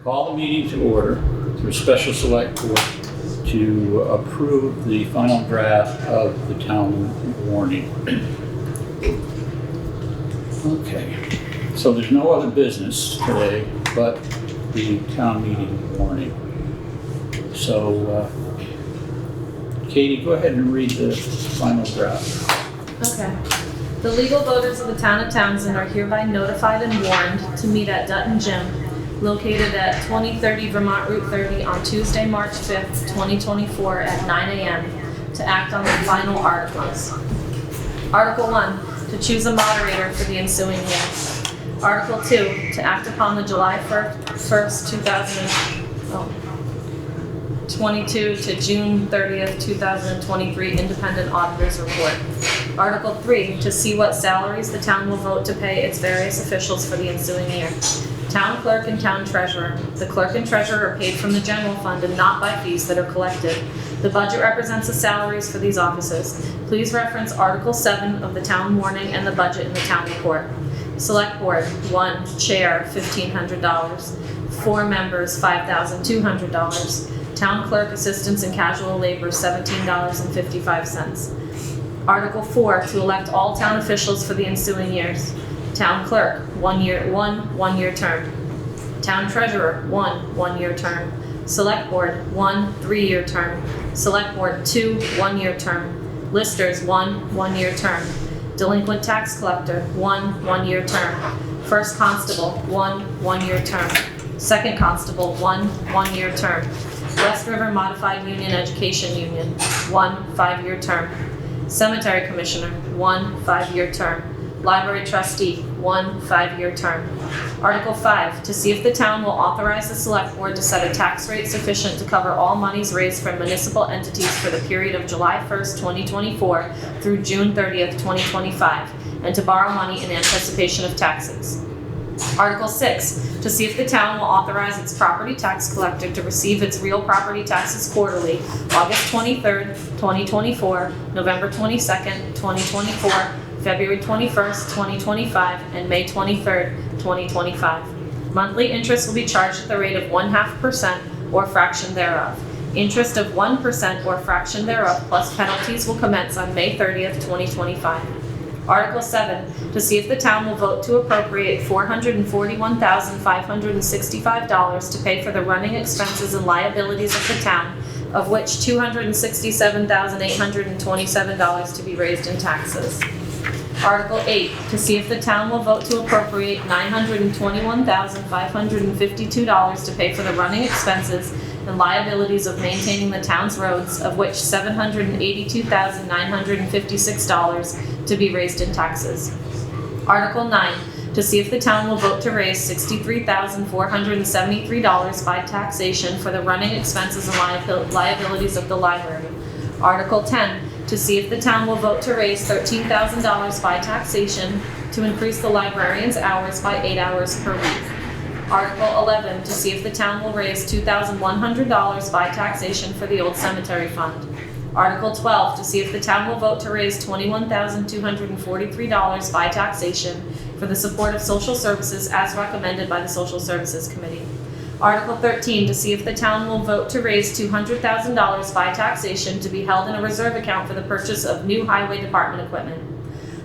Call the meeting to order for special select board to approve the final draft of the town warning. Okay, so there's no other business today but the town meeting warning. So, Katie, go ahead and read the final draft. Okay. The legal voters of the town of Townsend are hereby notified and warned to meet at Dutton Gym, located at 2030 Vermont Route 30 on Tuesday, March 5th, 2024 at 9 a.m. to act on the final articles. Article 1, to choose a moderator for the ensuing year. Article 2, to act upon the July 1st, 2022 to June 30th, 2023 Independent Auditor's Report. Article 3, to see what salaries the town will vote to pay its various officials for the ensuing year. Town clerk and town treasurer. The clerk and treasurer are paid from the general fund and not by fees that are collected. The budget represents the salaries for these offices. Please reference Article 7 of the town warning and the budget in the town report. Select Board, 1, chair, $1,500. 4 members, $5,200. Town clerk, assistance and casual labor, $17.55. Article 4, to elect all town officials for the ensuing years. Town clerk, 1 year term. Town treasurer, 1 year term. Select board, 1 3-year term. Select board, 2 1-year term. Listers, 1 year term. Delinquent tax collector, 1 year term. First constable, 1 year term. Second constable, 1 year term. West River Modified Union Education Union, 1 5-year term. Cemetery Commissioner, 1 5-year term. Library Trustee, 1 5-year term. Article 5, to see if the town will authorize the Select Board to set a tax rate sufficient to cover all monies raised from municipal entities for the period of July 1st, 2024 through June 30th, 2025, and to borrow money in anticipation of taxes. Article 6, to see if the town will authorize its property tax collector to receive its real property taxes quarterly, August 23rd, 2024, November 22nd, 2024, February 21st, 2025, and May 23rd, 2025. Monthly interest will be charged at the rate of 0.5% or fraction thereof. Interest of 1% or fraction thereof plus penalties will commence on May 30th, 2025. Article 7, to see if the town will vote to appropriate $441,565 to pay for the running expenses and liabilities of the town, of which $267,827 to be raised in taxes. Article 8, to see if the town will vote to appropriate $921,552 to pay for the running expenses and liabilities of maintaining the town's roads, of which $782,956 to be raised in taxes. Article 9, to see if the town will vote to raise $63,473 by taxation for the running expenses and liabilities of the library. Article 10, to see if the town will vote to raise $13,000 by taxation to increase the librarian's hours by 8 hours per week. Article 11, to see if the town will raise $2,100 by taxation for the old cemetery fund. Article 12, to see if the town will vote to raise $21,243 by taxation for the support of social services as recommended by the Social Services Committee. Article 13, to see if the town will vote to raise $200,000 by taxation to be held in a reserve account for the purchase of new highway department equipment.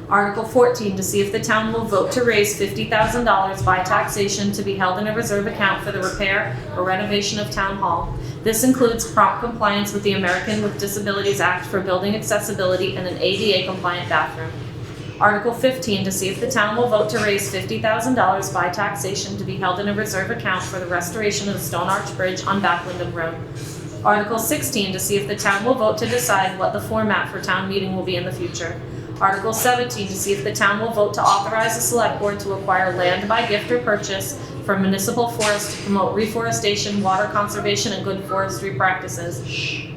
Article 14, to see if the town will vote to raise $50,000 by taxation to be held in a reserve account for the repair or renovation of Town Hall. This includes prompt compliance with the American with Disabilities Act for building accessibility and an ADA compliant bathroom. Article 15, to see if the town will vote to raise $50,000 by taxation to be held in a reserve account for the restoration of the Stone Arch Bridge on Backwindham Road. Article 16, to see if the town will vote to decide what the format for town meeting will be in the future. Article 17, to see if the town will vote to authorize the Select Board to acquire land by gift or purchase from municipal forests to promote reforestation, water conservation, and good forestry practices.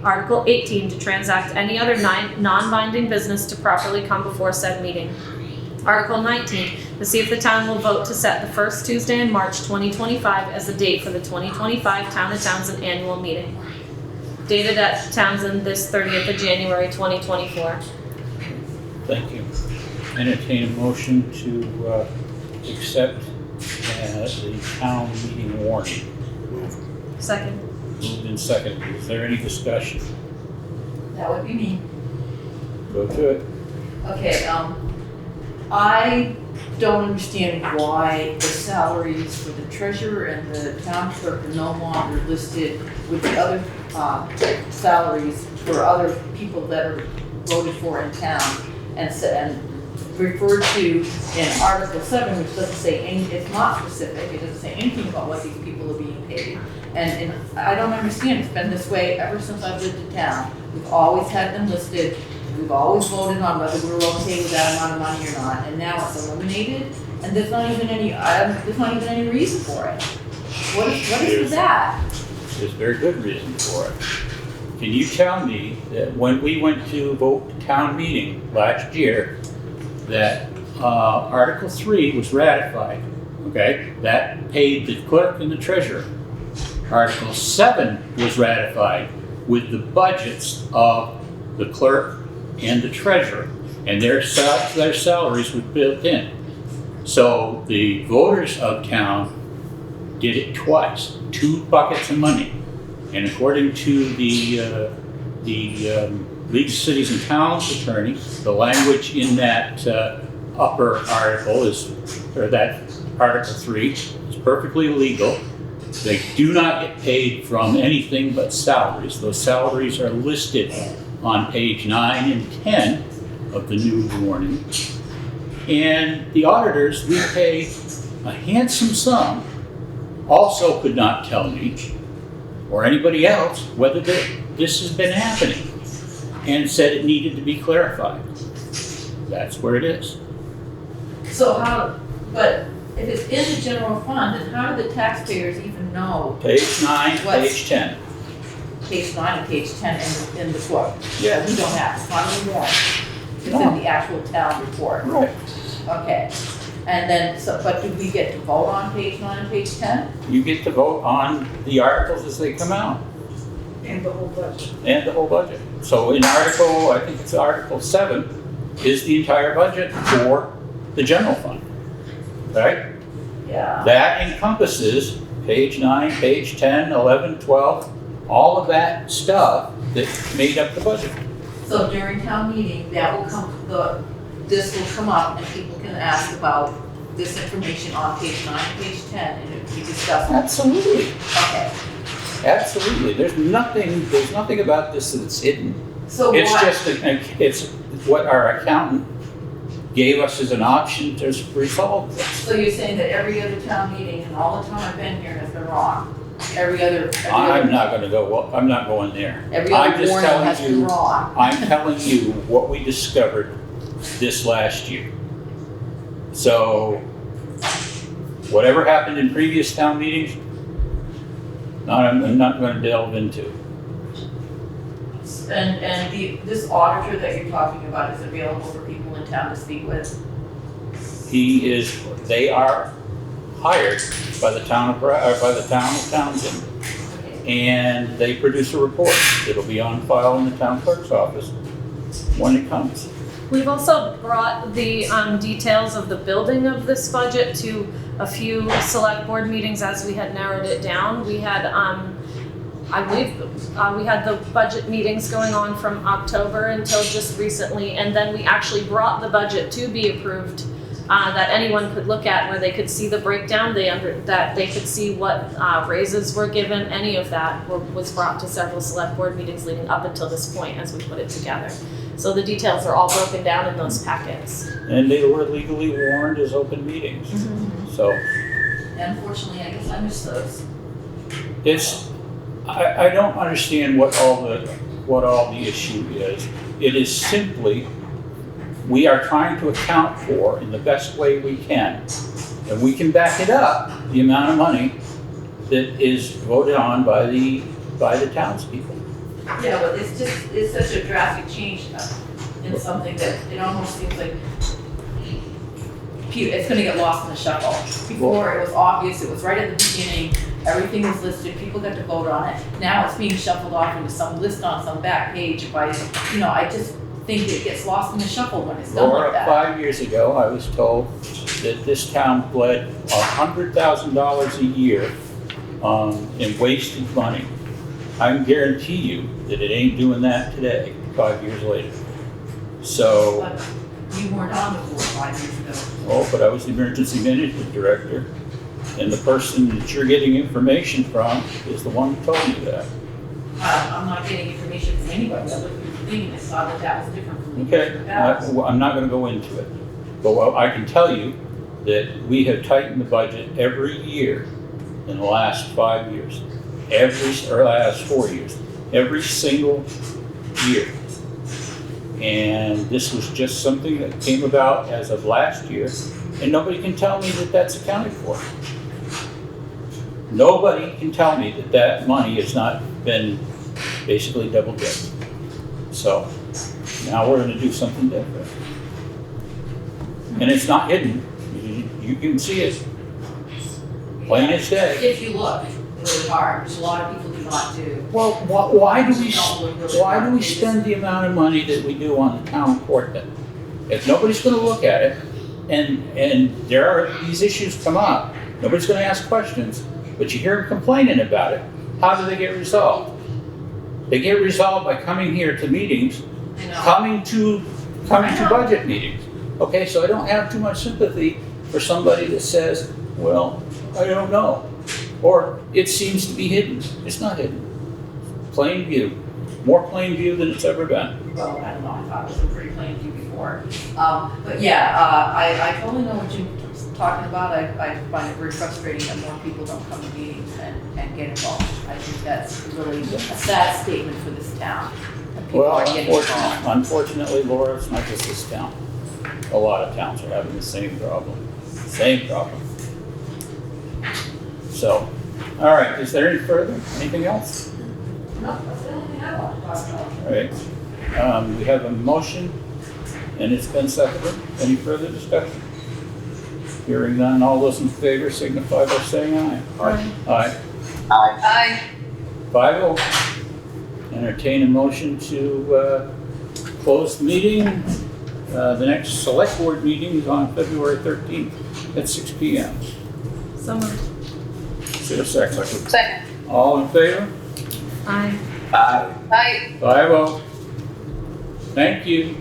Article 18, to transact any other non-binding business to properly come before said meeting. Article 19, to see if the town will vote to set the first Tuesday in March 2025 as the date for the 2025 Town of Townsend annual meeting. Dated at Townsend this 30th of January 2024. Thank you. Entertain a motion to accept the town meeting warning. Second. Moved in second. Is there any discussion? That would be me. Go to it. Okay, I don't understand why the salaries for the treasurer and the town clerk are no longer listed with the other, salaries for other people that are voted for in town and referred to in Article 7, which doesn't say any, it's not specific, it doesn't say anything about what these people are being paid. And I don't understand, it's been this way ever since I've lived in town. We've always had them listed, we've always voted on whether we were okay with that amount of money or not, and now it's eliminated, and there's not even any reason for it. What is with that? There's a very good reason for it. Can you tell me that when we went to vote town meeting last year, that Article 3 was ratified, okay? That paid the clerk and the treasurer. Article 7 was ratified with the budgets of the clerk and the treasurer, and their salaries were built in. So the voters of town did it twice, 2 buckets of money. And according to the League of Cities and Towns attorney, the language in that upper article or that Article 3 is perfectly legal. They do not get paid from anything but salaries. Those salaries are listed on page 9 and 10 of the new warning. And the auditors, we pay a handsome sum, also could not tell me, or anybody else, whether this has been happening, and said it needed to be clarified. That's where it is. So but if it's in the general fund, then how do the taxpayers even know? Page 9, page 10. Page 9 and page 10 in the report? Yeah. We don't have, it's not in the warrant. It's No. in the actual town report. Right. Okay. And then, but do we get to vote on page 9 and page 10? You get to vote on the articles as they come out. And the whole budget. And the whole budget. So in I think it's Article 7, is the entire budget for the general fund, right? Yeah. That encompasses page 9, page 10, 11, 12, all of that stuff that made up the budget. So during town meeting, this will come up and people can ask about this information on page 9 and page 10 and it will be discussed. Absolutely. Okay. Absolutely. There's nothing about this that's hidden. So It's what? just, it's what our accountant gave us as an option to resolve this. So you're saying that every other town meeting and all the time I've been here has been wrong? I'm not going there. Every I'm other just warning telling has been you, wrong. I'm telling you what we discovered this last year. So, whatever happened in previous town meetings, I'm not going to delve into. And this auditor that you're talking about is available for people in town to speak with? They are hired by the town of Townshend, and they produce a report. It'll be on file in the town clerk's office when it comes. We've also brought the details of the building of this budget to a few select board meetings as we had narrowed it down. We had, I believe, we had the budget meetings going on from October until just recently, and then we actually brought the budget to be approved that anyone could look at, where they could see the breakdown, that they could see what raises were given. Any of that was brought to several select board meetings leading up until this point as we put it together. So the details are all broken down in those packets. And they were legally warned as open meetings. Mm-hmm. So Unfortunately, I guess I missed those. I don't understand what all the issue is. It is simply, we are trying to account for in the best way we can. And we can back it up, the amount of money that is voted on by the townspeople. Yeah, but it's such a drastic change in something that it almost seems like it's gonna get lost in the shuffle. Before, it was obvious, it was right at the beginning, everything was listed, people got to vote on it. Now it's being shuffled off into some list on some back page by, I just think it gets lost in the shuffle when it's done like Laura, that. 5 years ago, I was told that this town bled $100,000 a year and wasted money. I can guarantee you that it ain't doing that today, 5 years later. So, But you weren't on the board 5 years ago. oh, but I was the emergency management director, and the person that you're getting information from is the one who told you that. I'm not getting information from anybody. I looked at the thing and I saw that that was different from the Okay, years past. I'm not gonna go into it, but what I can tell you that we have tightened the budget every year in the last 5 years, or last 4 years, every single year. And this was just something that came about as of last year, and nobody can tell me that that's accounted for. Nobody can tell me that that money has not been basically double dipped. So now we're gonna do something different. And it's not hidden. You can see it plain as day. If you look really hard, which a lot of people do not do. Well, why do we spend the amount of money that we do on the town court then? If nobody's gonna look at it, and there are, these issues come up, nobody's gonna ask questions, but you hear them complaining about it, how do they get resolved? They get resolved by coming here to meetings, I know. coming to budget meetings. Okay, so I don't have too much sympathy for somebody that says, well, I don't know. Or it seems to be hidden. It's not hidden. Plain view. More plain view than it's ever been. Well, I don't know, I thought it was a pretty plain view before. But yeah, I totally know what you're talking about. I find it very frustrating that more people don't come to meetings and get involved. I think that's really a sad statement for this town. That people Well, are getting involved. unfortunately, Laura, it's not just this town. A lot of towns are having the same problem. Same problem. So, all right, is there any further? Anything else? No, that's the only thing I want to talk about. All right. We have a motion, and it's been seconded. Any further discussion? Hearing none, all those in favor signify by saying aye. Aye. Aye. 5-0. Entertain a motion to close the meeting. The next select board meeting is on February 13th at 6 p.m. So moved. Is there a second? Second. All in favor? Aye. Aye. Aye. 5-0. Thank you.